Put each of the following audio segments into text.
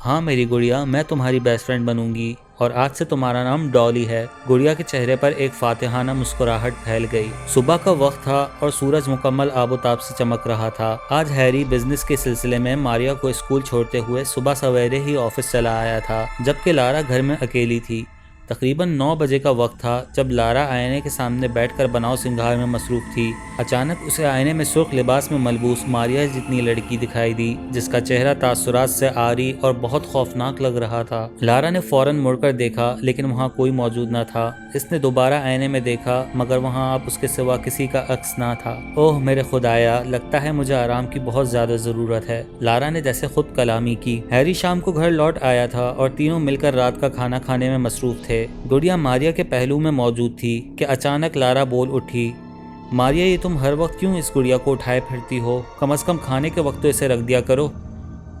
ہاں میری گڑیا، میں تمہاری بیسٹ فرینڈ بنوں گی اور آج سے تمہارا نام ڈالی ہے۔ گڑیا کے چہرے پر ایک فاتحانہ مسکراہٹ پھیل گئی۔ صبح کا وقت تھا اور سورج مکمل آب و تاب سے چمک رہا تھا۔ آج ہیری بزنس کے سلسلے میں ماریا کو اسکول چھوڑتے ہوئے صبح سویرے ہی آفس چلا آیا تھا، جبکہ لارا گھر میں اکیلی تھی۔ تقریباً 9 بجے کا وقت تھا جب لارا آئینے کے سامنے بیٹھ کر بناؤ سنگھار میں مصروف تھی۔ اچانک اسے آئینے میں سرخ لباس میں ملبوس ماریا جتنی لڑکی دکھائی دی، جس کا چہرہ تاثرات سے عاری اور بہت خوفناک لگ رہا تھا۔ لارا نے فوراً مڑ کر دیکھا لیکن وہاں کوئی موجود نہ تھا۔ اس نے دوبارہ آئینے میں دیکھا مگر وہاں اب اس کے سوا کسی کا عکس نہ تھا۔ اوہ میرے خدایا، لگتا ہے مجھے آرام کی بہت زیادہ ضرورت ہے، لارا نے جیسے خود کلامی کی۔ ہیری شام کو گھر لوٹ آیا تھا اور تینوں مل کر رات کا کھانا کھانے میں مصروف تھے۔ گڑیا ماریا کے پہلو میں موجود تھی کہ اچانک لارا بول اٹھی، ماریا یہ تم ہر وقت کیوں اس گڑیا کو اٹھائے پھرتی ہو؟ کم از کم کھانے کے وقت تو اسے رکھ دیا کرو۔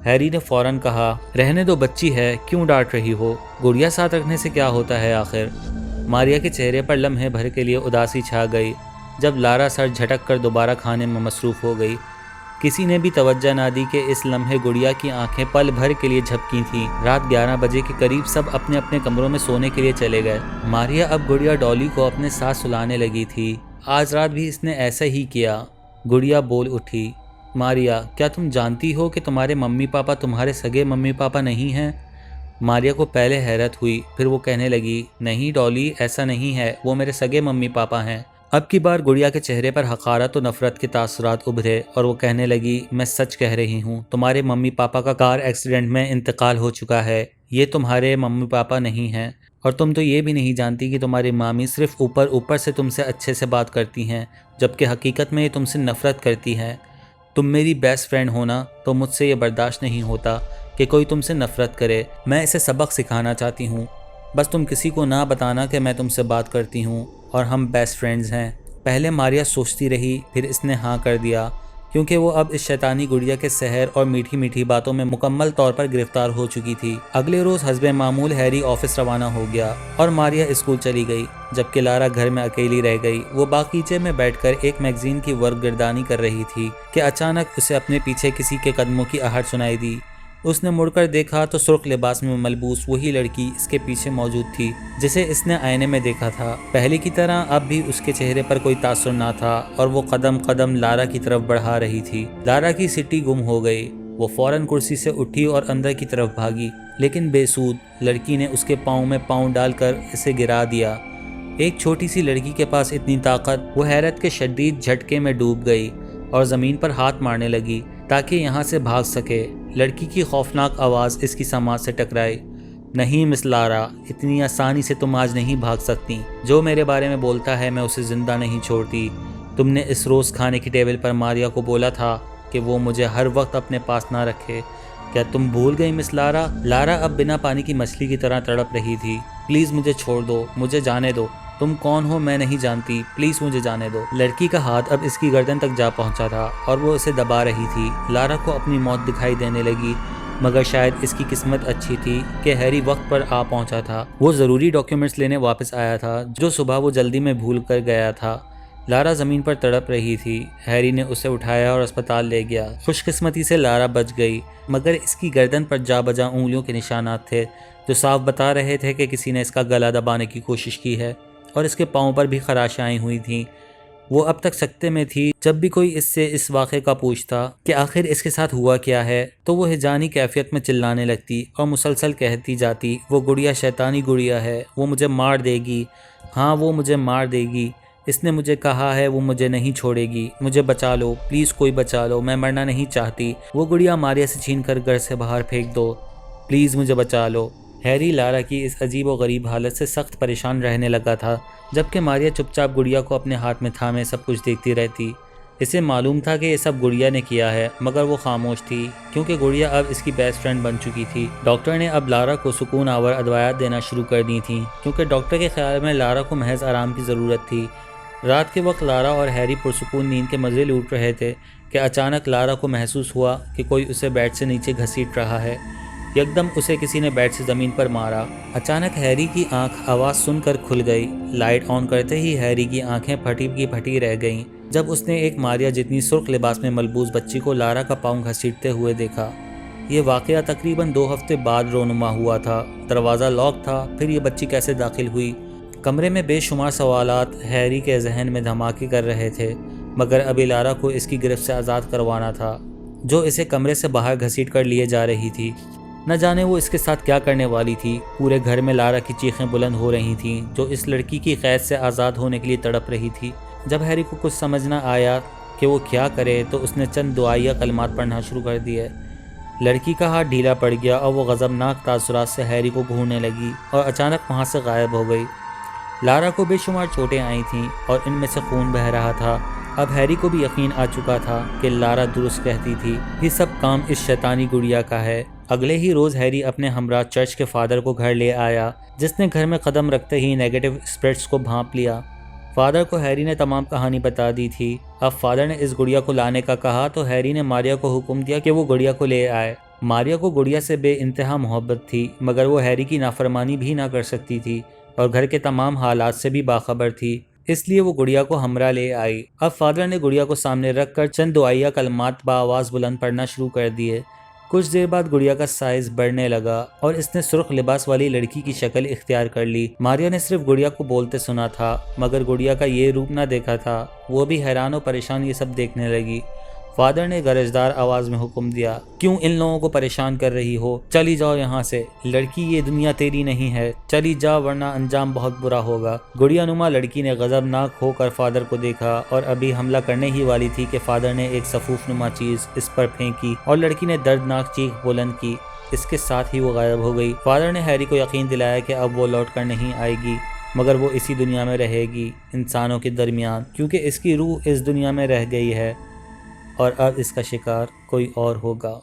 ہیری نے فوراً کہا، رہنے دو بچی ہے، کیوں ڈانٹ رہی ہو؟ گڑیا ساتھ رکھنے سے کیا ہوتا ہے آخر؟ ماریا کے چہرے پر لمحے بھر کے لیے اداسی چھا گئی جب لارا سر جھٹک کر دوبارہ کھانے میں مصروف ہو گئی۔ کسی نے بھی توجہ نہ دی کہ اس لمحے گڑیا کی آنکھیں پل بھر کے لیے جھپکی تھیں۔ رات 11 بجے کے قریب سب اپنے اپنے کمروں میں سونے کے لیے چلے گئے۔ ماریا اب گڑیا ڈالی کو اپنے ساتھ سلانے لگی تھی۔ آج رات بھی اس نے ایسا ہی کیا۔ گڑیا بول اٹھی، ماریا کیا تم جانتی ہو کہ تمہارے ممی پاپا تمہارے سگے ممی پاپا نہیں ہیں؟ ماریا کو پہلے حیرت ہوئی، پھر وہ کہنے لگی، نہیں ڈالی، ایسا نہیں ہے، وہ میرے سگے ممی پاپا ہیں۔ اب کی بار گڑیا کے چہرے پر حقارت و نفرت کے تاثرات ابھرے اور وہ کہنے لگی، میں سچ کہہ رہی ہوں، تمہارے ممی پاپا کا کار ایکسیڈنٹ میں انتقال ہو چکا ہے، یہ تمہارے ممی پاپا نہیں ہیں۔ اور تم تو یہ بھی نہیں جانتی کہ تمہاری مامی صرف اوپر سے تم سے اچھے سے بات کرتی ہیں، جبکہ حقیقت میں یہ تم سے نفرت کرتی ہیں۔ تم میری بیسٹ فرینڈ ہونا تو مجھ سے یہ برداشت نہیں ہوتا کہ کوئی تم سے نفرت کرے۔ میں اسے سبق سکھانا چاہتی ہوں، بس تم کسی کو نہ بتانا کہ میں تم سے بات کرتی ہوں اور ہم بیسٹ فرینڈز ہیں۔ پہلے ماریا سوچتی رہی، پھر اس نے ہاں کر دیا، کیونکہ وہ اب اس شیطانی گڑیا کے سحر اور میٹھی میٹھی باتوں میں مکمل طور پر گرفتار ہو چکی تھی۔ اگلے روز حسب معمول ہیری آفس روانہ ہو گیا اور ماریا اسکول چلی گئی، جبکہ لارا گھر میں اکیلی رہ گئی۔ وہ باغیچے میں بیٹھ کر ایک میگزین کی ورق گردانی کر رہی تھی کہ اچانک اسے اپنے پیچھے کسی کے قدموں کی آہٹ سنائی دی۔ اس نے مڑ کر دیکھا تو سرخ لباس میں ملبوس وہی لڑکی اس کے پیچھے موجود تھی جسے اس نے آئینے میں دیکھا تھا۔ پہلے کی طرح اب بھی اس کے چہرے پر کوئی تاثر نہ تھا اور وہ قدم قدم لارا کی طرف بڑھا رہی تھی۔ لارا کی سٹی گم ہو گئی۔ وہ فوراً کرسی سے اٹھی اور اندر کی طرف بھاگی، لیکن بے سود، لڑکی نے اس کے پاؤں میں پاؤں ڈال کر اسے گرا دیا۔ ایک چھوٹی سی لڑکی کے پاس اتنی طاقت، وہ حیرت کے شدید جھٹکے میں ڈوب گئی اور زمین پر ہاتھ مارنے لگی تاکہ یہاں سے بھاگ سکے۔ لڑکی کی خوفناک آواز اس کی سماعت سے ٹکرائی، نہیں مس لارا، اتنی آسانی سے تم آج نہیں بھاگ سکتی۔ جو میرے بارے میں بولتا ہے میں اسے زندہ نہیں چھوڑتی۔ تم نے اس روز کھانے کی ٹیبل پر ماریا کو بولا تھا کہ وہ مجھے ہر وقت اپنے پاس نہ رکھے، کیا تم بھول گئی مس لارا؟ لارا اب بنا پانی کی مچھلی کی طرح تڑپ رہی تھی۔ پلیز مجھے چھوڑ دو، مجھے جانے دو، تم کون ہو میں نہیں جانتی، پلیز مجھے جانے دو۔ لڑکی کا ہاتھ اب اس کی گردن تک جا پہنچا تھا اور وہ اسے دبا رہی تھی۔ لارا کو اپنی موت دکھائی دینے لگی، مگر شاید اس کی قسمت اچھی تھی کہ ہیری وقت پر آ پہنچا تھا۔ وہ ضروری ڈاکیومنٹس لینے واپس آیا تھا جو صبح وہ جلدی میں بھول کر گیا تھا۔ لارا زمین پر تڑپ رہی تھی۔ ہیری نے اسے اٹھایا اور اسپتال لے گیا۔ خوش قسمتی سے لارا بچ گئی، مگر اس کی گردن پر جا بجا انگلیوں کے نشانات تھے جو صاف بتا رہے تھے کہ کسی نے اس کا گلا دبانے کی کوشش کی ہے، اور اس کے پاؤں پر بھی خراشیں آئی ہوئی تھیں۔ وہ اب تک سکتے میں تھی۔ جب بھی کوئی اس سے اس واقعے کا پوچھتا کہ آخر اس کے ساتھ ہوا کیا ہے تو وہ ہجانی کیفیت میں چلانے لگتی اور مسلسل کہتی جاتی، وہ گڑیا شیطانی گڑیا ہے، وہ مجھے مار دے گی، ہاں وہ مجھے مار دے گی، اس نے مجھے کہا ہے وہ مجھے نہیں چھوڑے گی، مجھے بچا لو، پلیز کوئی بچا لو، میں مرنا نہیں چاہتی، وہ گڑیا ماریا سے چھین کر گھر سے باہر پھینک دو، پلیز مجھے بچا لو۔ ہیری لارا کی اس عجیب و غریب حالت سے سخت پریشان رہنے لگا تھا، جبکہ ماریا چپ چاپ گڑیا کو اپنے ہاتھ میں تھامے سب کچھ دیکھتی رہتی۔ اسے معلوم تھا کہ یہ سب گڑیا نے کیا ہے، مگر وہ خاموش تھی کیونکہ گڑیا اب اس کی بیسٹ فرینڈ بن چکی تھی۔ ڈاکٹر نے اب لارا کو سکون آور ادویات دینا شروع کر دی تھیں کیونکہ ڈاکٹر کے خیال میں لارا کو محض آرام کی ضرورت تھی۔ رات کے وقت لارا اور ہیری پرسکون نیند کے مزے لوٹ رہے تھے کہ اچانک لارا کو محسوس ہوا کہ کوئی اسے بیڈ سے نیچے گھسیٹ رہا ہے۔ یکدم اسے کسی نے بیڈ سے زمین پر مارا۔ اچانک ہیری کی آنکھ آواز سن کر کھل گئی۔ لائٹ آن کرتے ہی ہیری کی آنکھیں پھٹی کی پھٹی رہ گئیں جب اس نے ایک ماریا جتنی سرخ لباس میں ملبوس بچی کو لارا کا پاؤں گھسیٹتے ہوئے دیکھا۔ یہ واقعہ تقریباً 2 ہفتے بعد رونما ہوا تھا۔ دروازہ لاک تھا، پھر یہ بچی کیسے داخل ہوئی؟ کمرے میں بے شمار سوالات ہیری کے ذہن میں دھماکے کر رہے تھے، مگر ابھی لارا کو اس کی گرفت سے آزاد کروانا تھا، جو اسے کمرے سے باہر گھسیٹ کر لیے جا رہی تھی۔ نہ جانے وہ اس کے ساتھ کیا کرنے والی تھی۔ پورے گھر میں لارا کی چیخیں بلند ہو رہی تھیں، جو اس لڑکی کی قید سے آزاد ہونے کے لیے تڑپ رہی تھی۔ جب ہیری کو کچھ سمجھ نہ آیا کہ وہ کیا کرے تو اس نے چند دعائیہ کلمات پڑھنا شروع کر دیے۔ لڑکی کا ہاتھ ڈھیلا پڑ گیا اور وہ غضبناک تاثرات سے ہیری کو گھورنے لگی اور اچانک وہاں سے غائب ہو گئی۔ لارا کو بے شمار چوٹیں آئی تھیں اور ان میں سے خون بہہ رہا تھا۔ اب ہیری کو بھی یقین آ چکا تھا کہ لارا درست کہتی تھی، یہ سب کام اس شیطانی گڑیا کا ہے۔ اگلے ہی روز ہیری اپنے ہمراہ چرچ کے فادر کو گھر لے آیا، جس نے گھر میں قدم رکھتے ہی نیگیٹو اسپرٹس کو بھانپ لیا۔ فادر کو ہیری نے تمام کہانی بتا دی تھی۔ اب فادر نے اس گڑیا کو لانے کا کہا تو ہیری نے ماریا کو حکم دیا کہ وہ گڑیا کو لے آئے۔ ماریا کو گڑیا سے بے انتہا محبت تھی، مگر وہ ہیری کی نافرمانی بھی نہ کر سکتی تھی اور گھر کے تمام حالات سے بھی باخبر تھی، اس لیے وہ گڑیا کو ہمراہ لے آئی۔ اب فادر نے گڑیا کو سامنے رکھ کر چند دعائیہ کلمات بآواز بلند پڑھنا شروع کر دیے۔ کچھ دیر بعد گڑیا کا سائز بڑھنے لگا اور اس نے سرخ لباس والی لڑکی کی شکل اختیار کر لی۔ ماریا نے صرف گڑیا کو بولتے سنا تھا، مگر گڑیا کا یہ روپ نہ دیکھا تھا۔ وہ بھی حیران و پریشان یہ سب دیکھنے لگی۔ فادر نے گرجدار آواز میں حکم دیا، کیوں ان لوگوں کو پریشان کر رہی ہو؟ چلی جاؤ یہاں سے، لڑکی یہ دنیا تیری نہیں ہے، چلی جا ورنہ انجام بہت برا ہوگا۔ گڑیا نما لڑکی نے غضبناک ہو کر فادر کو دیکھا اور ابھی حملہ کرنے ہی والی تھی کہ فادر نے ایک سفوف نما چیز اس پر پھینکی اور لڑکی نے دردناک چیخ بلند کی۔ اس کے ساتھ ہی وہ غائب ہو گئی۔ فادر نے ہیری کو یقین دلایا کہ اب وہ لوٹ کر نہیں آئے گی، مگر وہ اسی دنیا میں رہے گی، انسانوں کے درمیان، کیونکہ اس کی روح اس دنیا میں رہ گئی ہے اور اب اس کا شکار کوئی اور ہوگا۔